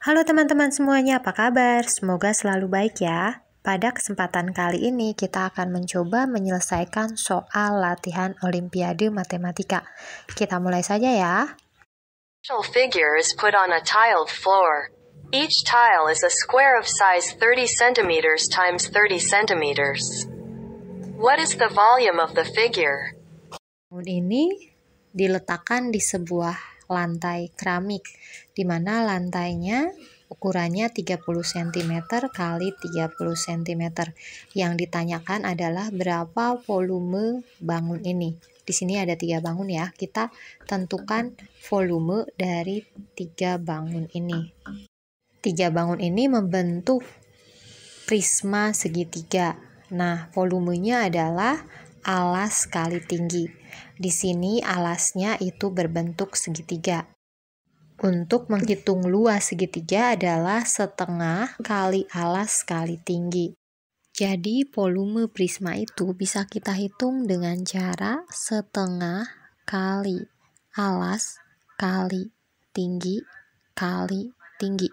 Halo teman-teman semuanya, apa kabar? Semoga selalu baik ya. Pada kesempatan kali ini kita akan mencoba menyelesaikan soal latihan Olimpiade Matematika. Kita mulai saja ya. Figure is put on a tiled floor. Each tile is a square of size 30 centimeters times 30 centimeters. What is the volume of the figure? Ini diletakkan di sebuah lantai keramik, di mana lantainya ukurannya 30 cm kali 30 cm. Yang ditanyakan adalah berapa volume bangun ini. Di sini ada 3 bangun ya. Kita tentukan volume dari 3 bangun ini. 3 bangun ini membentuk prisma segitiga. Nah, volumenya adalah alas kali tinggi. Di sini alasnya itu berbentuk segitiga. Untuk menghitung luas segitiga adalah setengah kali alas kali tinggi. Jadi volume prisma itu bisa kita hitung dengan cara setengah kali alas kali tinggi kali tinggi.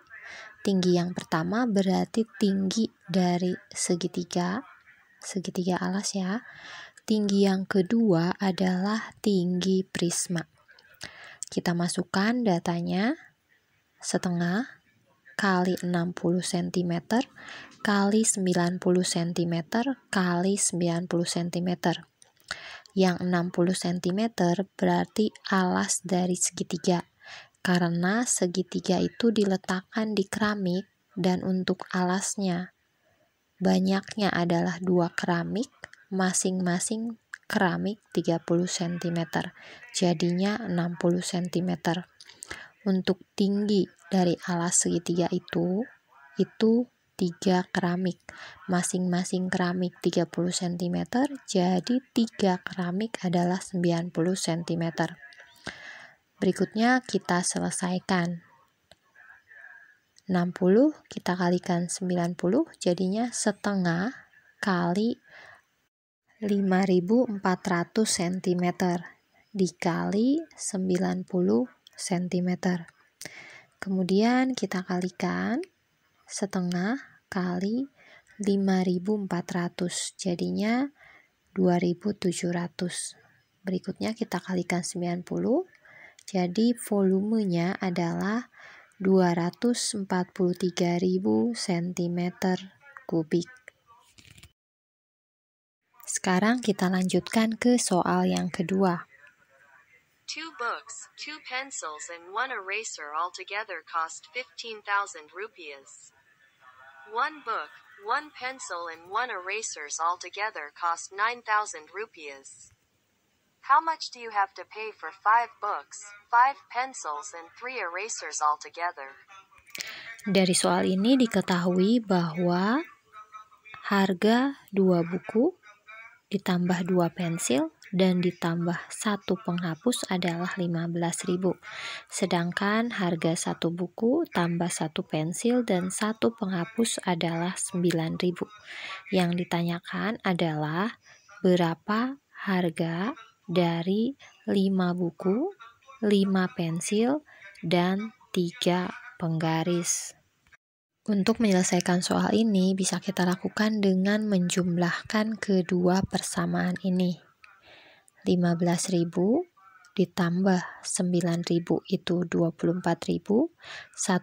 Tinggi yang pertama berarti tinggi dari segitiga alas ya. Tinggi yang kedua adalah tinggi prisma. Kita masukkan datanya setengah kali 60 cm kali 90 cm kali 90 cm. Yang 60 cm berarti alas dari segitiga. Karena segitiga itu diletakkan di keramik dan untuk alasnya banyaknya adalah 2 keramik, masing-masing keramik 30 cm, jadinya 60 cm. Untuk tinggi dari alas segitiga itu 3 keramik, masing-masing keramik 30 cm, jadi 3 keramik adalah 90 cm. Berikutnya kita selesaikan. 60 kita kalikan 90 jadinya setengah kali 5.400 cm dikali 90 cm. Kemudian kita kalikan setengah kali 5.400 jadinya 2.700. Berikutnya kita kalikan 90. Jadi volumenya adalah 243.000 cm kubik. Sekarang kita lanjutkan ke soal yang kedua. 2 books, 2 pencils and 1 eraser altogether cost 15,000 rupees. 1 book, 1 pencil and 1 erasers altogether cost 9,000 rupees. How much do you have to pay for 5 books, 5 pencils, and 3 erasers altogether? Dari soal ini diketahui bahwa harga 2 buku ditambah 2 pensil dan ditambah 1 penghapus adalah 15.000. Sedangkan harga 1 buku tambah 1 pensil dan 1 penghapus adalah 9.000. Yang ditanyakan adalah berapa harga dari 5 buku, 5 pensil, dan 3 penggaris. Untuk menyelesaikan soal ini bisa kita lakukan dengan menjumlahkan kedua persamaan ini. 15.000 ditambah 9.000 itu 24.000, 1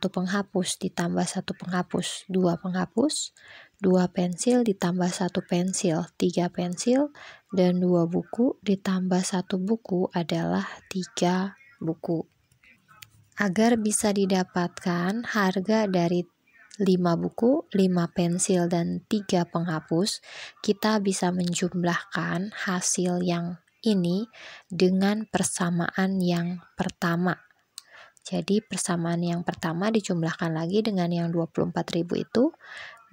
penghapus ditambah 1 penghapus, 2 penghapus, 2 pensil ditambah 1 pensil, 3 pensil, dan 2 buku ditambah 1 buku adalah 3 buku. Agar bisa didapatkan harga dari 5 buku, 5 pensil, dan 3 penghapus, kita bisa menjumlahkan hasil yang ini dengan persamaan yang pertama. Jadi persamaan yang pertama dijumlahkan lagi dengan yang 24.000 itu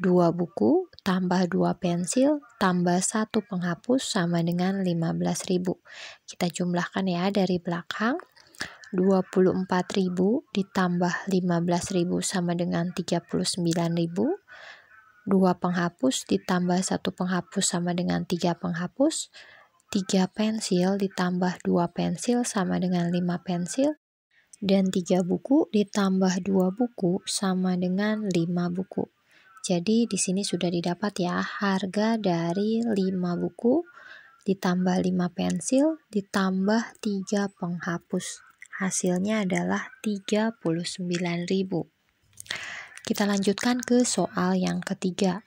2 buku tambah 2 pensil tambah 1 penghapus sama dengan 15.000. Kita jumlahkan ya dari belakang. 24.000 ditambah 15.000 sama dengan 39.000. 2 penghapus ditambah 1 penghapus sama dengan 3 penghapus. 3 pensil ditambah 2 pensil sama dengan 5 pensil. Dan 3 buku ditambah 2 buku sama dengan 5 buku. Jadi di sini sudah didapat ya, harga dari 5 buku ditambah 5 pensil ditambah 3 penghapus. Hasilnya adalah 39.000. Kita lanjutkan ke soal yang ketiga.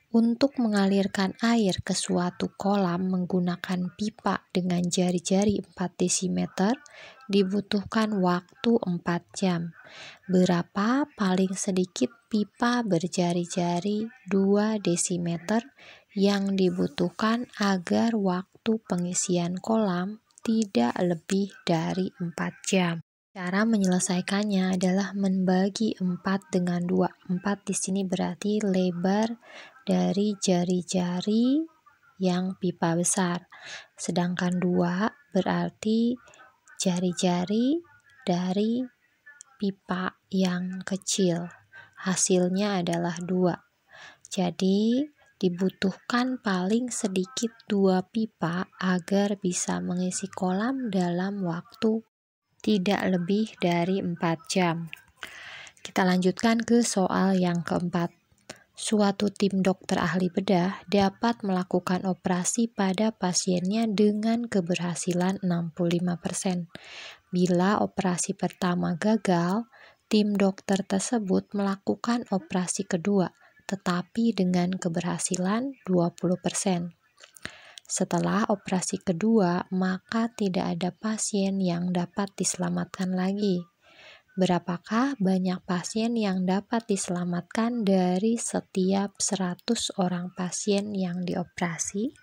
Untuk mengalirkan air ke suatu kolam menggunakan pipa dengan jari-jari 4 desimeter dibutuhkan waktu 4 jam. Berapa paling sedikit pipa berjari-jari 2 desimeter yang dibutuhkan agar waktu pengisian kolam tidak lebih dari 4 jam? Cara menyelesaikannya adalah membagi 4 dengan 2. 4 di sini berarti lebar dari jari-jari yang pipa besar. Sedangkan 2 berarti jari-jari dari pipa yang kecil. Hasilnya adalah 2. Jadi dibutuhkan paling sedikit 2 pipa agar bisa mengisi kolam dalam waktu tidak lebih dari 4 jam. Kita lanjutkan ke soal yang keempat. Suatu tim dokter ahli bedah dapat melakukan operasi pada pasiennya dengan keberhasilan 65%. Bila operasi pertama gagal, tim dokter tersebut melakukan operasi kedua, tetapi dengan keberhasilan 20%. Setelah operasi kedua, maka tidak ada pasien yang dapat diselamatkan lagi. Berapakah banyak pasien yang dapat diselamatkan dari setiap 100 orang pasien yang dioperasi?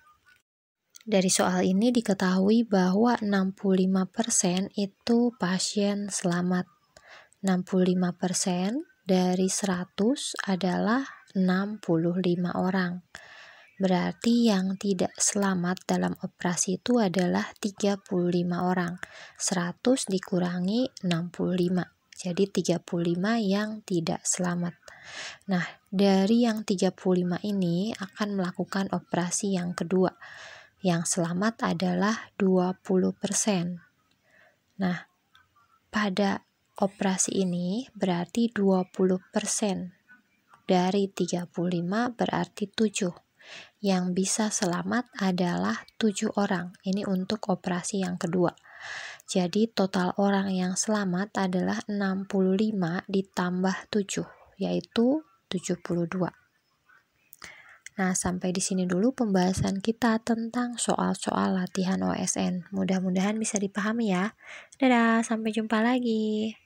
Dari soal ini diketahui bahwa 65% itu pasien selamat. 65% dari 100 adalah 65 orang. Berarti yang tidak selamat dalam operasi itu adalah 35 orang. 100 dikurangi 65. Jadi 35 yang tidak selamat. Nah, dari yang 35 ini akan melakukan operasi yang kedua. Yang selamat adalah 20%. Nah, pada operasi ini berarti 20% dari 35 berarti 7. Yang bisa selamat adalah 7 orang. Ini untuk operasi yang kedua. Jadi total orang yang selamat adalah 65 ditambah 7, yaitu 72. Nah, sampai di sini dulu pembahasan kita tentang soal-soal latihan OSN. Mudah-mudahan bisa dipahami ya. Dadah, sampai jumpa lagi.